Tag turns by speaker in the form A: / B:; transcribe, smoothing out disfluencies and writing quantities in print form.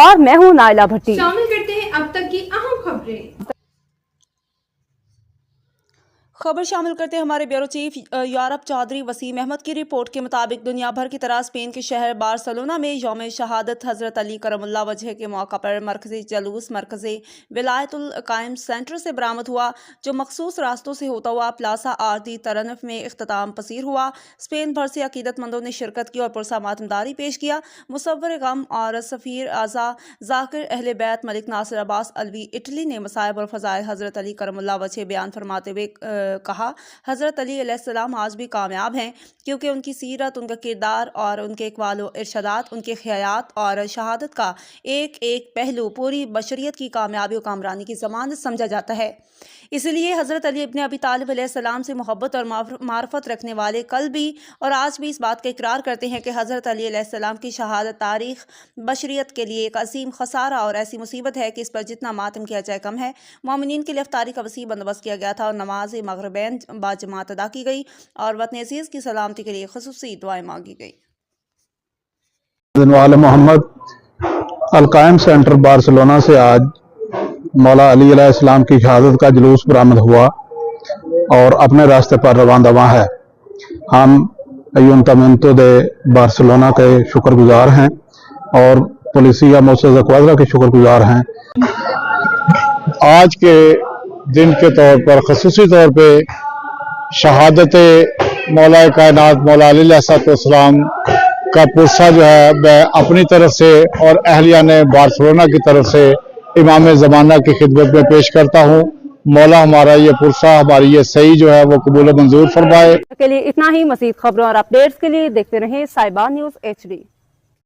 A: और मैं हूँ नाइला भट्टी।
B: शामिल करते हैं अब तक की अहम खबरें।
C: खबर शामिल करते हैं हमारे bureau chief Europe Chaudhry Waseem Ahmed की रिपोर्ट के मुताबिक दुनिया भर की तरह स्पेन के शहर बार्सिलोना में यौम शहादत हज़रत अली करमुल्लाह वजह के मौका पर मरकज़ी जलूस मरकज़ी विलायतुल कायम सेंटर से बरामद हुआ, जो मखसूस रास्तों से होता हुआ प्लासा आरती तरनफ में इख्तिताम पसीर हुआ। स्पेन भर से अकीदतमंदों ने शिरकत की और पुरसा मातमदारी पेश किया। मुसव्वर गम और सफ़ीर आज़ा ज़ाकिर अहले बैत मलिक नासिर अब्बास अलवी इटली ने मसाइब और फ़ज़ाइल हज़रत अली करमुल्लाह वजह बयान फरमाते हुए कहा, हज़रत अली अलैहिस्सलाम आज भी कामयाब हैं, क्योंकि उनकी सीरत, उनका किरदार और उनके इक़बाल व इरशादात, उनके ख़यालात और शहादत का एक एक पहलू पूरी बशरियत की कामयाबी और कामरानी की ज़मानत समझा जाता है। इसलिए हज़रत अली इब्न अबी तालिब अलैहिस्सलाम से मोहब्बत और मार्फत रखने वाले कल भी और आज भी इस बात का इकरार करते हैं कि हज़रत अली अलैहिस्सलाम की शहादत तारीख़ बशरियत के लिए एक अजीम खसारा और ऐसी मुसीबत है कि इस पर जितना मातम किया जाए कम है। मोमिनीन के लिए इफ्तारी का वसी बंदोबस्त किया गया था और नमाज मगरिबैन बाजमात अदा की गई और वतन अज़ीज़ की सलामती के लिए खुसूसी दुआएं मांगी गई।
D: मोहम्मद अल कायम सेंटर बार्सिलोना से आज मौला अली अलैहिस्सलाम की शहादत का जुलूस बरामद हुआ और अपने रास्ते पर रवाना है। हम अयुंतमेंटो दे बार्सिलोना के शुक्रगुजार हैं और पुलिसिया मोसेस क्वाद्रा के शुक्रगुजार हैं। आज के दिन के तौर पर खसूसी तौर पे शहादत मौला कायनात मौला अली अलैहिस्सलाम का पुरसा जो है मैं अपनी तरफ से और अहलियान बार्सिलोना की तरफ से इमाम ज़माना की खिदमत में पेश करता हूँ। मौला हमारा ये पुरसा, हमारी ये सही जो है वो कबूल मंजूर फरमाए।
A: के लिए इतना ही। मज़ीद खबरों और अपडेट्स के लिए देखते रहें साहिबा न्यूज़ HD।